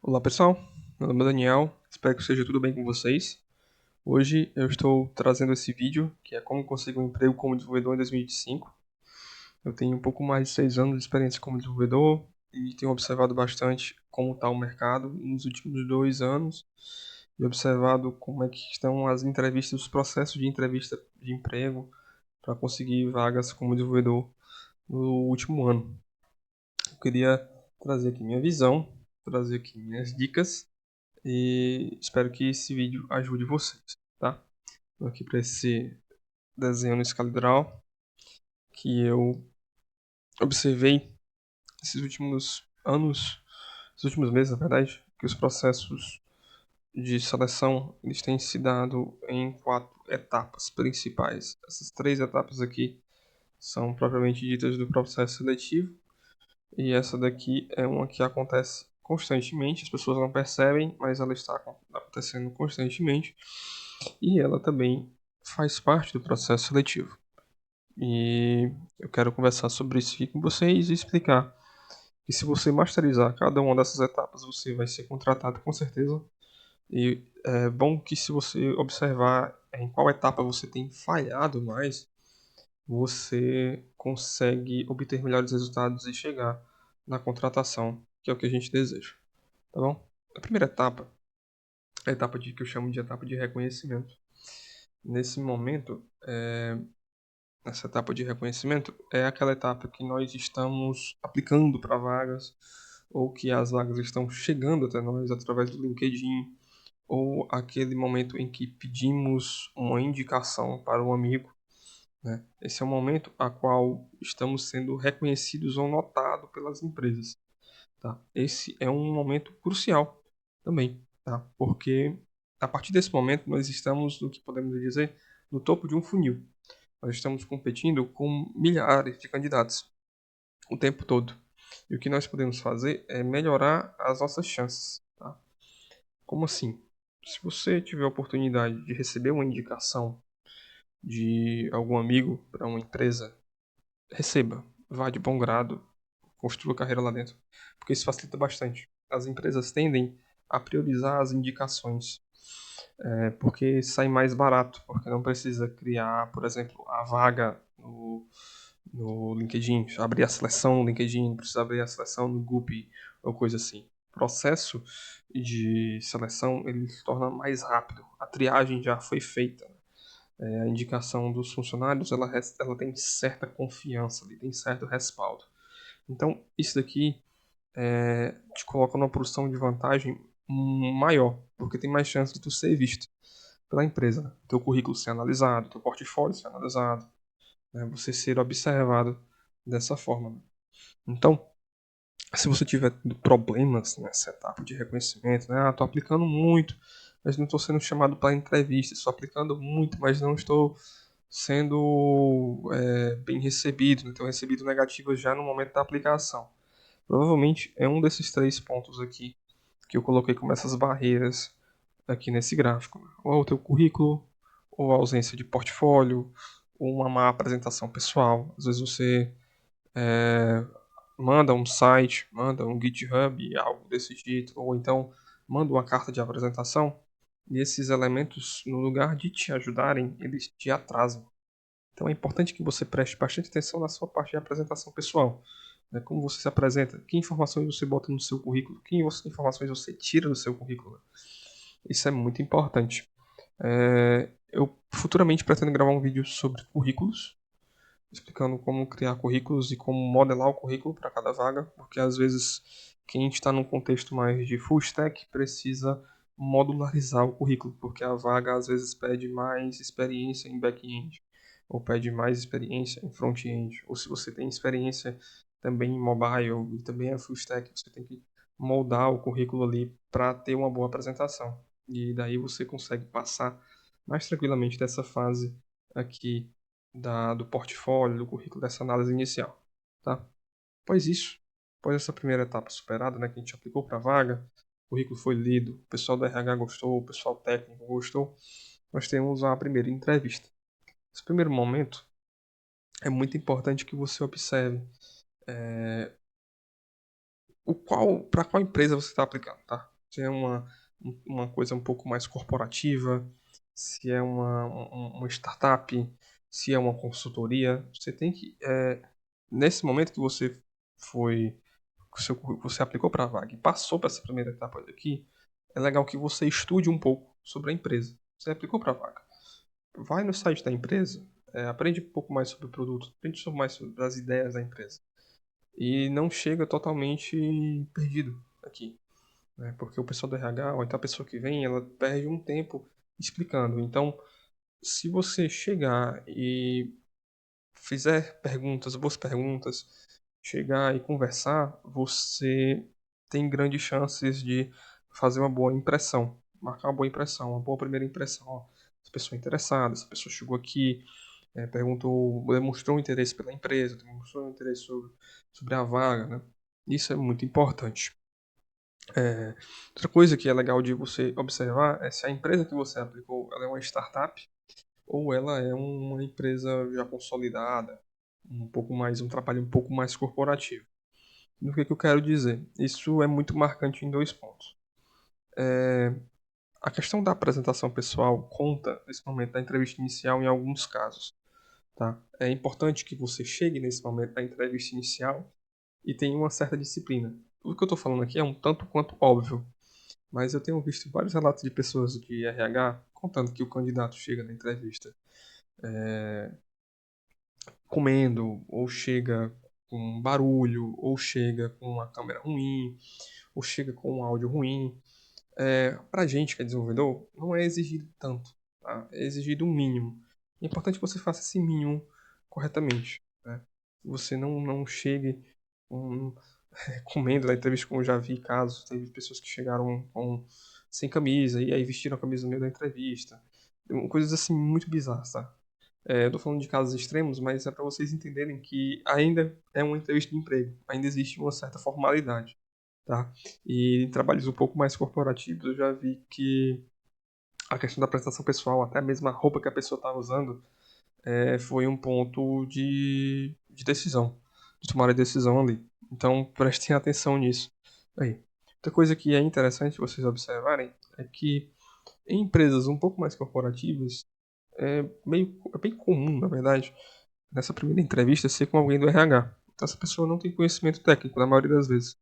Olá pessoal, meu nome é Daniel, espero que seja tudo bem com vocês. Hoje eu estou trazendo esse vídeo que é como conseguir um emprego como desenvolvedor em 2025. Eu tenho um pouco mais de 6 anos de experiência como desenvolvedor e tenho observado bastante como está o mercado nos últimos 2 anos e observado como é que estão as entrevistas, os processos de entrevista de emprego para conseguir vagas como desenvolvedor no último ano. Eu queria trazer aqui minha visão, trazer aqui minhas dicas e espero que esse vídeo ajude vocês, tá? Vou aqui para esse desenho no escala hidral que eu observei esses últimos anos, esses últimos meses, na verdade, que os processos de seleção eles têm se dado em 4 etapas principais. Essas 3 etapas aqui são propriamente ditas do processo seletivo e essa daqui é uma que acontece constantemente, as pessoas não percebem, mas ela está acontecendo constantemente. E ela também faz parte do processo seletivo. E eu quero conversar sobre isso aqui com vocês e explicar que se você masterizar cada uma dessas etapas, você vai ser contratado com certeza. E é bom que se você observar em qual etapa você tem falhado mais, você consegue obter melhores resultados e chegar na contratação, que é o que a gente deseja, tá bom? A primeira etapa é a etapa que eu chamo de etapa de reconhecimento. Nesse momento, essa etapa de reconhecimento é aquela etapa que nós estamos aplicando para vagas ou que as vagas estão chegando até nós através do LinkedIn ou aquele momento em que pedimos uma indicação para um amigo, né? Esse é o momento a qual estamos sendo reconhecidos ou notados pelas empresas, tá? Esse é um momento crucial também, tá? Porque a partir desse momento nós estamos, no que podemos dizer, no topo de um funil. Nós estamos competindo com milhares de candidatos o tempo todo. E o que nós podemos fazer é melhorar as nossas chances. Tá? Como assim? Se você tiver a oportunidade de receber uma indicação de algum amigo para uma empresa, receba. Vá de bom grado, construa carreira lá dentro, porque isso facilita bastante. As empresas tendem a priorizar as indicações, porque sai mais barato, porque não precisa criar, por exemplo, a vaga no LinkedIn, abrir a seleção no LinkedIn, não precisa abrir a seleção no Gupy ou coisa assim. O processo de seleção ele se torna mais rápido, a triagem já foi feita. A indicação dos funcionários ela tem certa confiança, tem certo respaldo. Então, isso daqui te coloca numa posição de vantagem maior, porque tem mais chance de tu ser visto pela empresa, né? Teu currículo ser analisado, teu portfólio ser analisado, né? Você ser observado dessa forma, né? Então, se você tiver problemas nessa etapa de reconhecimento, né? Tô aplicando muito, mas não estou sendo chamado para entrevista, estou aplicando muito, mas não estou sendo bem recebido, né? Tenho recebido negativas já no momento da aplicação. Provavelmente é um desses 3 pontos aqui que eu coloquei como essas barreiras aqui nesse gráfico, né? Ou o teu currículo, ou a ausência de portfólio, ou uma má apresentação pessoal. Às vezes você é, manda um site, manda um GitHub, algo desse jeito, ou então manda uma carta de apresentação, e esses elementos, no lugar de te ajudarem, eles te atrasam. Então é importante que você preste bastante atenção na sua parte de apresentação pessoal, né? Como você se apresenta, que informações você bota no seu currículo, que informações você tira do seu currículo. Isso é muito importante. Eu futuramente pretendo gravar um vídeo sobre currículos, explicando como criar currículos e como modelar o currículo para cada vaga, porque às vezes quem está num contexto mais de full stack precisa modularizar o currículo, porque a vaga às vezes pede mais experiência em back-end, ou pede mais experiência em front-end, ou se você tem experiência também em mobile e também é full stack, você tem que moldar o currículo ali para ter uma boa apresentação. E daí você consegue passar mais tranquilamente dessa fase aqui do portfólio, do currículo, dessa análise inicial, tá? Após isso, após essa primeira etapa superada, né, que a gente aplicou para a vaga, o currículo foi lido, o pessoal do RH gostou, o pessoal técnico gostou, nós temos a primeira entrevista. Nesse primeiro momento, é muito importante que você observe para qual empresa você está aplicando, tá? se é uma coisa um pouco mais corporativa, se é uma startup, se é uma consultoria. Você tem que, nesse momento que foi, que você aplicou para a vaga e passou para essa primeira etapa aqui, é legal que você estude um pouco sobre a empresa. Você aplicou para a vaga. Vai no site da empresa, aprende um pouco mais sobre o produto, aprende um pouco mais sobre as ideias da empresa. E não chega totalmente perdido aqui, né? Porque o pessoal do RH, ou então a pessoa que vem, ela perde um tempo explicando. Então, se você chegar e fizer perguntas, boas perguntas, chegar e conversar, você tem grandes chances de fazer uma boa impressão, marcar uma boa impressão, uma boa primeira impressão. Ó, essa pessoa é interessada, essa pessoa chegou aqui, perguntou, demonstrou interesse pela empresa, demonstrou interesse sobre a vaga, né? Isso é muito importante. Outra coisa que é legal de você observar é se a empresa que você aplicou ela é uma startup ou ela é uma empresa já consolidada, um trabalho um pouco mais corporativo. Do que eu quero dizer? Isso é muito marcante em dois pontos. A questão da apresentação pessoal conta nesse momento da entrevista inicial em alguns casos, tá? É importante que você chegue nesse momento da entrevista inicial e tenha uma certa disciplina. Tudo que eu estou falando aqui é um tanto quanto óbvio, mas eu tenho visto vários relatos de pessoas de RH contando que o candidato chega na entrevista comendo, ou chega com barulho, ou chega com uma câmera ruim, ou chega com um áudio ruim. Pra gente que é desenvolvedor, não é exigido tanto, tá? É exigido um mínimo. É importante que você faça esse mínimo corretamente, né? Você não chegue com, comendo na entrevista, como eu já vi casos, teve pessoas que chegaram sem camisa e aí vestiram a camisa no meio da entrevista. Coisas assim muito bizarras, tá? Eu tô falando de casos extremos, mas é para vocês entenderem que ainda é uma entrevista de emprego, ainda existe uma certa formalidade, tá? E em trabalhos um pouco mais corporativos, eu já vi que a questão da apresentação pessoal, até mesmo a roupa que a pessoa está usando, foi um ponto de decisão, de tomar a decisão ali. Então, prestem atenção nisso. Aí. Outra coisa que é interessante vocês observarem é que em empresas um pouco mais corporativas, é bem comum, na verdade, nessa primeira entrevista ser com alguém do RH. Então, essa pessoa não tem conhecimento técnico, na maioria das vezes.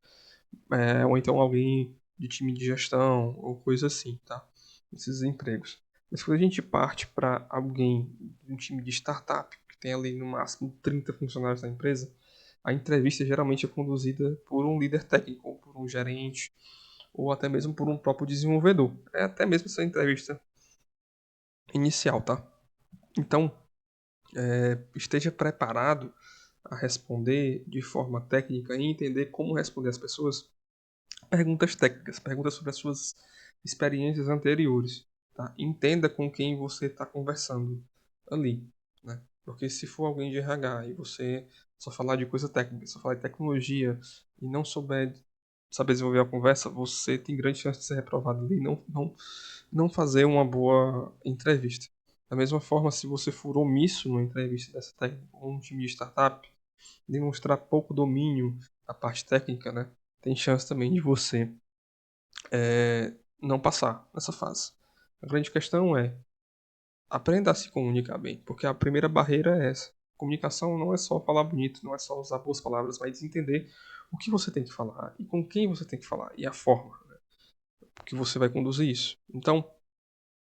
Ou então alguém de time de gestão, ou coisa assim, tá? Esses empregos. Mas quando a gente parte para alguém de um time de startup, que tem ali no máximo 30 funcionários na empresa, a entrevista geralmente é conduzida por um líder técnico, ou por um gerente, ou até mesmo por um próprio desenvolvedor. É até mesmo essa entrevista inicial, tá? Então, esteja preparado a responder de forma técnica e entender como responder às pessoas perguntas técnicas, perguntas sobre as suas experiências anteriores, tá? Entenda com quem você está conversando ali, né? Porque se for alguém de RH e você só falar de coisa técnica, só falar de tecnologia e não saber desenvolver a conversa, você tem grande chance de ser reprovado ali e não fazer uma boa entrevista. Da mesma forma, se você for omisso numa entrevista dessa técnica com um time de startup, demonstrar pouco domínio da parte técnica, né? Tem chance também de você não passar nessa fase. A grande questão é aprenda a se comunicar bem, porque a primeira barreira é essa. Comunicação não é só falar bonito, não é só usar boas palavras, mas entender o que você tem que falar e com quem você tem que falar e a forma, né, que você vai conduzir isso. Então,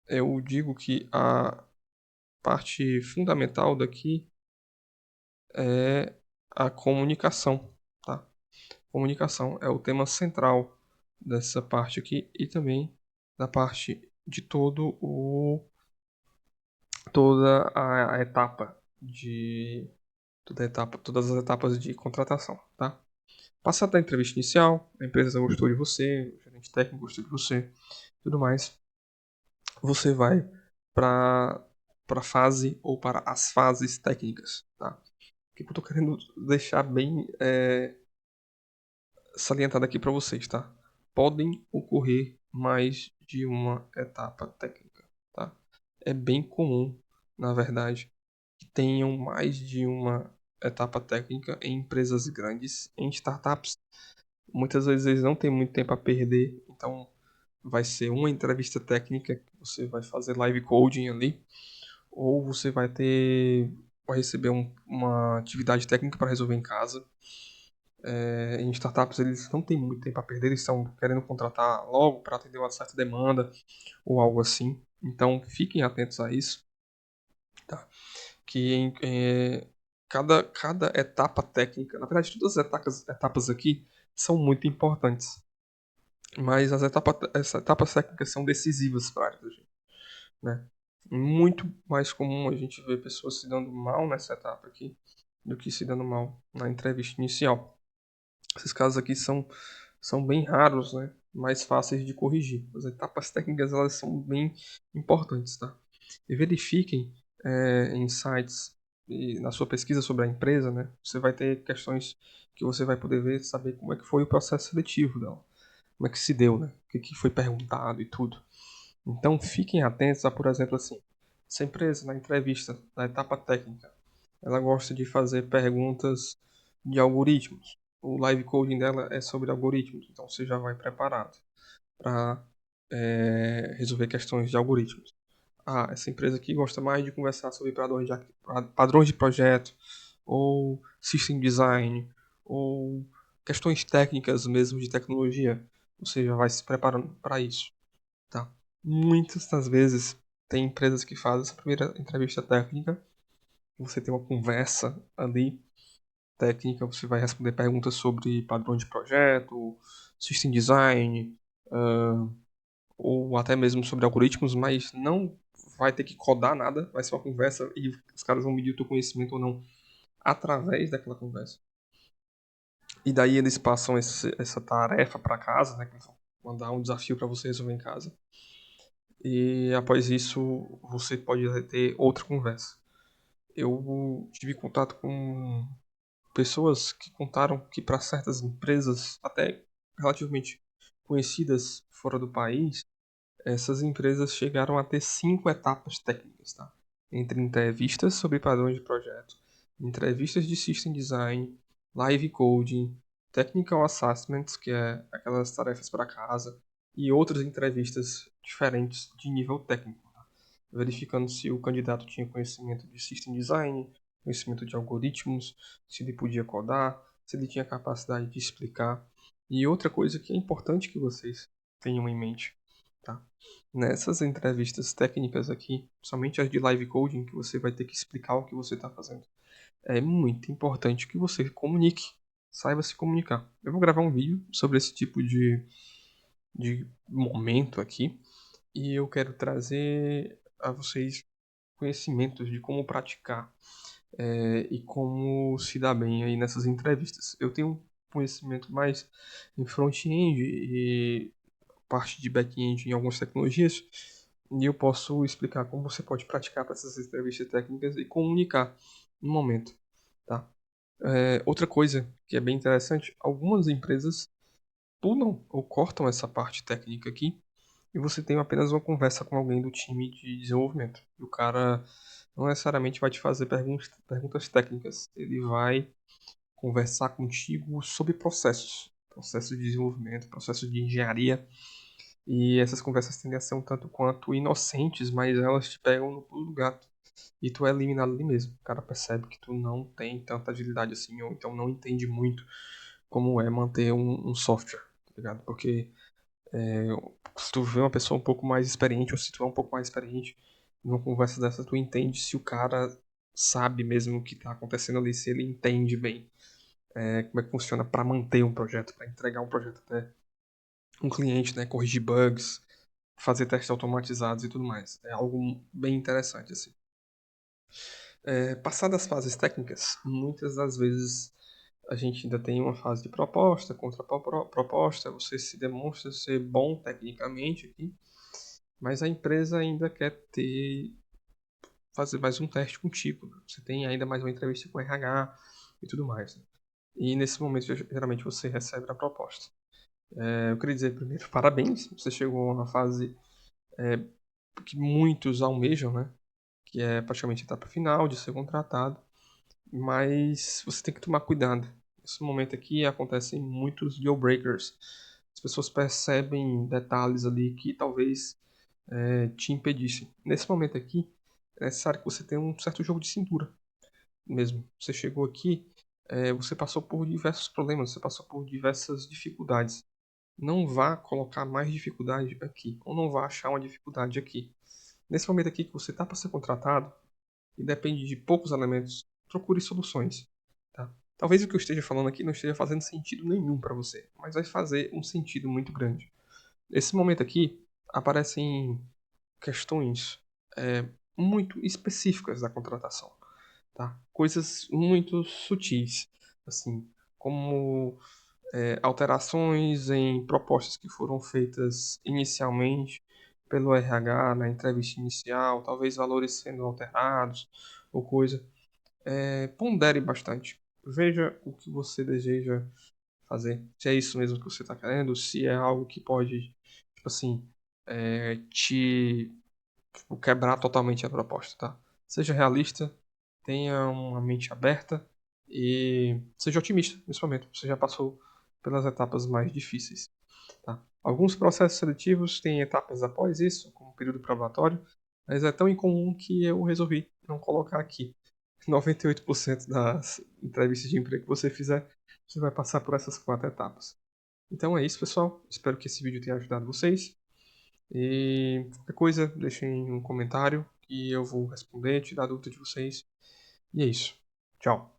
eu digo que a parte fundamental daqui é a comunicação, tá? Comunicação é o tema central dessa parte aqui e também da parte de toda a etapa de todas as etapas de contratação, tá? Passada da entrevista inicial, a empresa gostou de você, o gerente técnico gostou de você, tudo mais, você vai para fase ou para as fases técnicas, tá? O que eu tô querendo deixar bem salientado aqui para vocês, tá? Podem ocorrer mais de uma etapa técnica, tá? É bem comum, na verdade, que tenham mais de uma etapa técnica em empresas grandes, em startups. Muitas vezes eles não têm muito tempo a perder, então vai ser uma entrevista técnica que você vai fazer live coding ali, ou você vai receber uma atividade técnica para resolver em casa. Em startups eles não têm muito tempo a perder, eles estão querendo contratar logo para atender uma certa demanda ou algo assim. Então fiquem atentos a isso, tá? Que cada etapa técnica, na verdade todas as etapas aqui são muito importantes, mas as etapas técnicas são decisivas para a área da gente, né? Muito mais comum a gente ver pessoas se dando mal nessa etapa aqui do que se dando mal na entrevista inicial. Esses casos aqui são bem raros, né? Mais fáceis de corrigir. As etapas técnicas elas são bem importantes, tá? E verifiquem em sites e na sua pesquisa sobre a empresa, né? Você vai ter questões que você vai poder ver, saber como é que foi o processo seletivo dela, como é que se deu, né? O que foi perguntado e tudo. Então fiquem atentos a, por exemplo, assim, se a empresa na entrevista, na etapa técnica, ela gosta de fazer perguntas de algoritmos. O live coding dela é sobre algoritmos, então você já vai preparado para resolver questões de algoritmos. Ah, essa empresa aqui gosta mais de conversar sobre padrões de projeto, ou system design, ou questões técnicas mesmo de tecnologia. Você já vai se preparando para isso, tá? Muitas das vezes tem empresas que fazem essa primeira entrevista técnica, você tem uma conversa ali técnica, você vai responder perguntas sobre padrão de projeto, system design, uh, ou até mesmo sobre algoritmos, mas não vai ter que codar nada, vai ser uma conversa e os caras vão medir o teu conhecimento ou não através daquela conversa. E daí eles passam essa tarefa para casa, né, que eles vão mandar um desafio para você resolver em casa. E após isso, você pode ter outra conversa. Eu tive contato com pessoas que contaram que para certas empresas, até relativamente conhecidas fora do país, essas empresas chegaram a ter 5 etapas técnicas, tá? Entre entrevistas sobre padrões de projeto, entrevistas de system design, live coding, technical assessments, que é aquelas tarefas para casa, e outras entrevistas diferentes de nível técnico, tá? Verificando se o candidato tinha conhecimento de system design, conhecimento de algoritmos, se ele podia codar, se ele tinha capacidade de explicar. E outra coisa que é importante que vocês tenham em mente, tá? Nessas entrevistas técnicas aqui, somente as de live coding, que você vai ter que explicar o que você está fazendo, é muito importante que você comunique, saiba se comunicar. Eu vou gravar um vídeo sobre esse tipo de momento aqui e eu quero trazer a vocês conhecimentos de como praticar e como se dar bem aí nessas entrevistas. Eu tenho um conhecimento mais em front-end e parte de back-end em algumas tecnologias, e eu posso explicar como você pode praticar para essas entrevistas técnicas e comunicar no momento, tá? Outra coisa que é bem interessante, algumas empresas pulam ou cortam essa parte técnica aqui e você tem apenas uma conversa com alguém do time de desenvolvimento. E o cara não necessariamente vai te fazer perguntas técnicas, ele vai conversar contigo sobre processos de desenvolvimento, processos de engenharia. E essas conversas tendem a ser um tanto quanto inocentes, mas elas te pegam no pulo do gato. E tu é eliminado ali mesmo. O cara percebe que tu não tem tanta agilidade assim, ou então não entende muito como é manter um software, tá ligado? Porque é, se tu vê uma pessoa um pouco mais experiente, ou se tu é um pouco mais experiente, numa conversa dessa, tu entende se o cara sabe mesmo o que tá acontecendo ali, se ele entende bem como é que funciona para manter um projeto, para entregar um projeto até um cliente, né? Corrigir bugs, fazer testes automatizados e tudo mais. É algo bem interessante, assim. Passadas as fases técnicas, muitas das vezes a gente ainda tem uma fase de proposta, contra-proposta, você se demonstra ser bom tecnicamente aqui, mas a empresa ainda quer fazer mais um teste contigo, né? Você tem ainda mais uma entrevista com o RH e tudo mais, né? E nesse momento, geralmente, você recebe a proposta. Eu queria dizer primeiro, parabéns, você chegou a uma fase que muitos almejam, né? Que é praticamente a etapa final de ser contratado, mas você tem que tomar cuidado. Nesse momento aqui acontecem muitos deal breakers. as pessoas percebem detalhes ali que talvez te impedissem. Nesse momento aqui, é necessário que você tenha um certo jogo de cintura mesmo. Você chegou aqui, você passou por diversos problemas, você passou por diversas dificuldades. Não vá colocar mais dificuldade aqui, ou não vá achar uma dificuldade aqui. Nesse momento aqui que você está para ser contratado, e depende de poucos elementos, procure soluções. Tá? Talvez o que eu esteja falando aqui não esteja fazendo sentido nenhum para você, mas vai fazer um sentido muito grande. Nesse momento aqui, aparecem questões muito específicas da contratação. Tá? Coisas muito sutis, assim, como alterações em propostas que foram feitas inicialmente pelo RH na entrevista inicial, talvez valores sendo alterados ou coisa. Pondere bastante. Veja o que você deseja fazer. Se é isso mesmo que você está querendo, se é algo que pode, tipo assim, te quebrar totalmente a proposta, tá? Seja realista, tenha uma mente aberta e seja otimista nesse momento. Você já passou pelas etapas mais difíceis, tá? Alguns processos seletivos têm etapas após isso, como o período probatório, mas é tão incomum que eu resolvi não colocar aqui. 98% das entrevistas de emprego que você fizer, você vai passar por essas 4 etapas. Então é isso, pessoal. Espero que esse vídeo tenha ajudado vocês. E qualquer coisa, deixem um comentário que eu vou responder, tirar a dúvida de vocês. E é isso. Tchau.